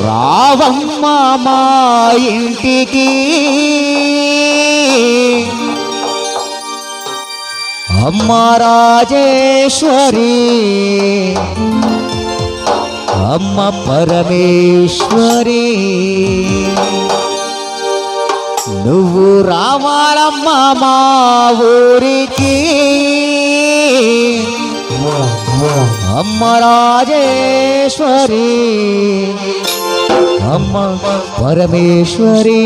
రావమ్మ మా ఇంటికి అమ్మ రాజేశ్వరి అమ్మ పరమేశ్వరి నువ్వు రావాలమ్మ మా ఊరికి అమ్మ రాజేశ్వరి అమ్మ పరమేశ్వరి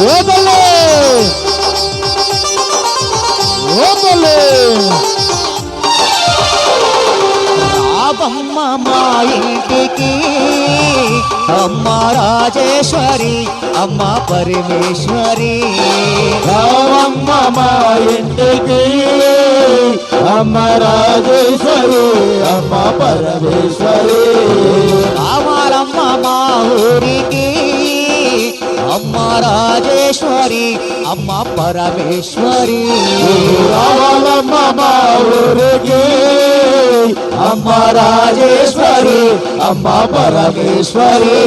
ఓదలే ఓదలే రావమ్మ మా ఇంటికి అమ్మ రాజేశ్వరి అమ్మ పరమేశ్వరి రావమ్మ మా ఇంటికి అమ్మ రాజేశ్వరి అమ్మ పరమేశ్వరి రావాలమ్మ మా ఊరికి అమ్మ రాజేశ్వరి అమ్మ పరమేశ్వరి రావాలమ్మ మా ఊరికి అమ్మ రాజేశ్వరి అమ్మ పరమేశ్వరి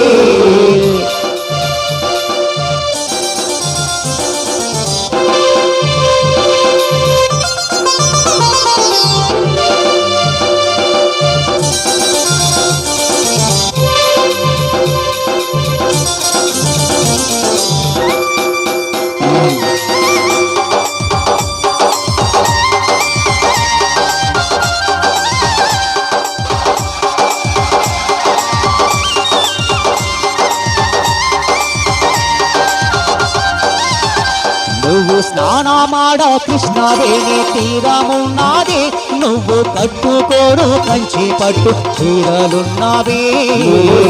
నువ్వు స్నానమాడ కృష్ణవేణి తీరమున్నది నువ్వు కట్టుకోరు కంచి పట్టు చీరలున్నవి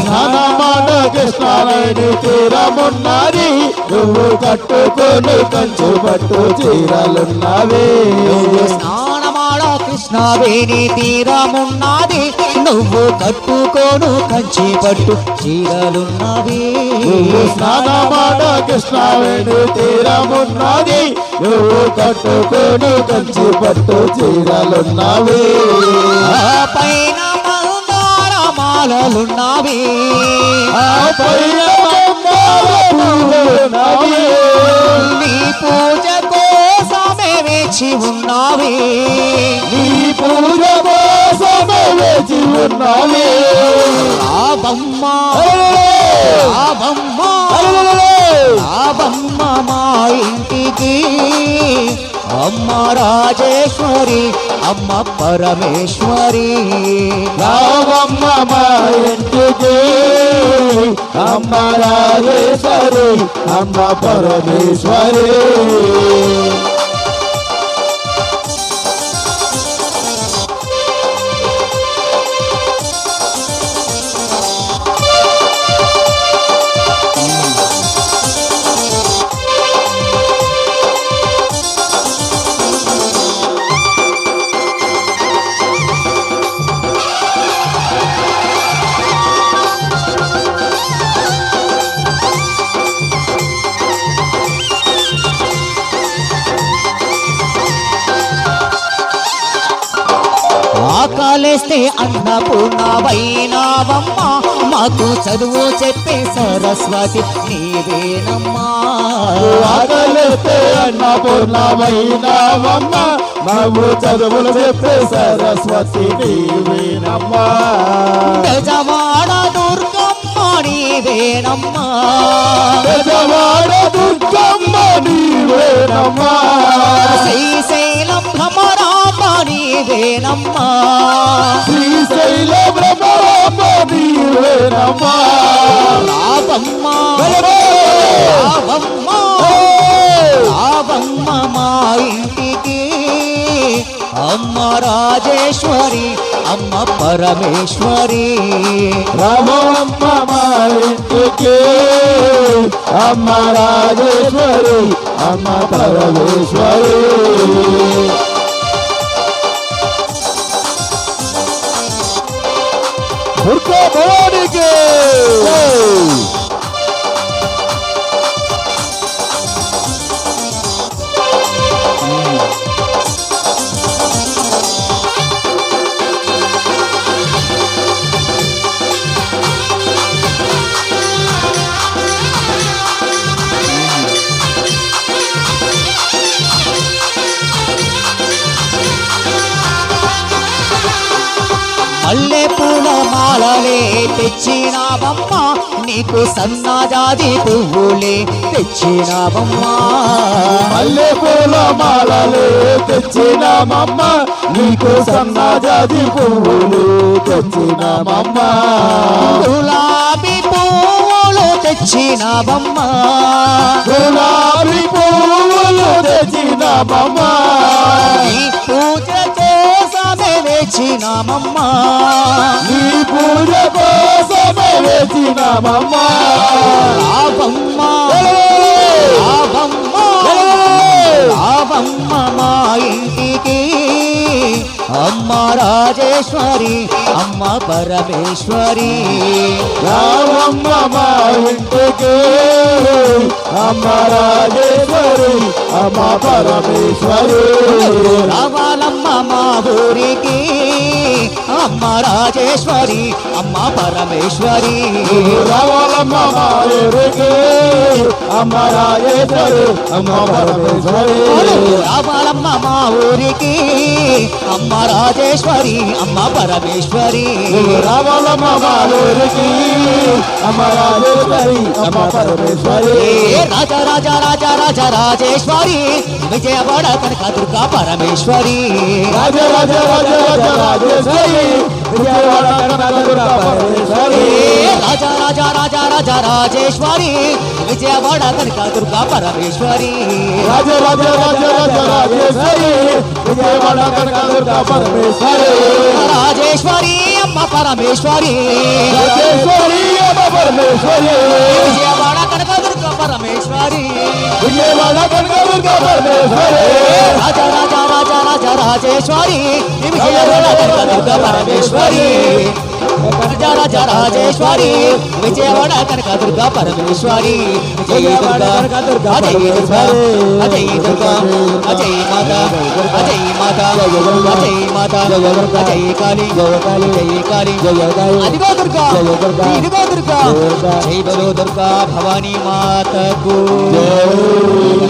స్నానమాడ కృష్ణవేణి తీరమున్నది నువ్వు కట్టుకొని కంచు పట్టు చీరలున్నవి నువ్వు స్నానమాడ కృష్ణవేణి తీరమున్నది నువ్వు కట్టుకోను కంచి పట్టు చీరలున్నవి స్నానమాడ కృష్ణవేణి తీరమున్నది నువ్వు కట్టుకొని కంచి పట్టు చీరలున్నవి పైన మందార మాలలున్నవి పైన మందారములున్నవి నీ పూజ కోసమే వేచి ఉన్నవి నీ పూజ కోసమే వేచి ఉన్నవి రావమ్మ రావమ్మ రావమ్మ మా ఇంటికి అమ్మ రాజేశ్వరి అమ్మ పరమేశ్వరి రావమ్మ మా ఇంటికి అమ్మ రాజేశ్వరి అమ్మ పరమేశ్వరి ఆకలేస్తే అన్నపూర్ణవైనావమ్మ మాకు చదువు చెప్పే సరస్వతి నీవేనమ్మా ఆకలిస్తే అన్నపూర్ణమైనవమ్మ మాకు చదువులు చెప్పే సరస్వతి నీవేనమ్మా బెజవాడ దుర్గమ్మ నీవేనమ్మా బెజవాడ దుర్గమ్మ నీవేనమ్మా శ్రీశైలం భ్రమరాంబ నీవేనమ్మా శ్రీశైల భ్రమరాంబ నీవేనమ్మా రావమ్మ రావమ్మ రావమ్మ మా ఇంటికి అమ్మ రాజేశ్వరి అమ్మ పరమేశ్వరి రామమ్మ మా ఇంటికి అమ్మ రాజేశ్వరి అమ్మ పరమేశ్వరి దుర్గా భవానికి మల్లె పూల మాలలే తెచ్చినావమ్మ నీకు సన్నజాజి పువ్వులే తెచ్చినావమ్మా మల్లె పూల మాలలే తెచ్చినామమ్మ నీకు సన్నజాజి పువ్వులు తెచ్చినామమ్మ గులాబీ పువ్వులు తెచ్చినావమ్మా గులాబీ పువ్వులు తెచ్చినామమ్మ నీ పూజ కోసమే వేచినామమ్మా నీ పూజ కోసమే వేచినామమ్మ రావమ్మా రావమ్మా రావమ్మ మా ఇంటికి అమ్మ రాజేశ్వరి అమ్మ పరమేశ్వరి రామమ్మ మా ఇంటికి అమ్మ రాజేశ్వరి అమ్మ పరమేశ్వరి రావాలమ్మ మా ఊరికి అమ్మ రాజేశ్వరి అమ్మ పరమేశ్వరి రావాలమ్మ మా ఊరికి అమ్మ రాజేశ్వరి అమ్మ పరమేశ్వరి రావాలమ్మ మా ఊరికి అమ్మ రాజేశ్వరి అమ్మ పరమేశ్వరి రావాలమ్మ మా ఊరికి అమ్మ రాజేశ్వరి అమ్మ పరమేశ్వరి రాజా రాజా రాజా రాజా రాజేశ్వరి విజయవాడ కనక దుర్గా పరమేశ్వరి రాజ రాజ రాజ రాజ రాజేశ్వరి విజయవాడ కనకదుర్గ పరమేశ్వరి రాజా రాజా రాజా రాజా రాజేశ్వరి విజయవాడ కనక దుర్గా పరమేశ్వరి రాజ రాజ రాజ రాజ రాజేశ్వరి విజయవాడ కనకదుర్గ పరమేశ్వరి రాజేశ్వరి అమ్మ పరమేశ్వరి రాజేశ్వరి అమ్మ పరమేశ్వరి విజయవాడ కనక దుర్గా పరమేశ్వరి విజయవాడ కనకదుర్గ పరమేశ్వరి రాజా రాజా రాజా రాజా రాజేశ్వరి విజయవాడ కనక దుర్గా పరమేశ్వరి రాజా రాజా రాజేశ్వరి విజయవాడ కనక దుర్గా పరమేశ్వరి జయ దుర్గా అజయ దుర్గా అజయ దుర్గా అజయ మాత అజయ మాత అజయ మాత అజయ కాళీ జయ కాళీ అదిగో దుర్గా ఇదిగో దుర్గా జై బలో దుర్గా భవానీ మాతకు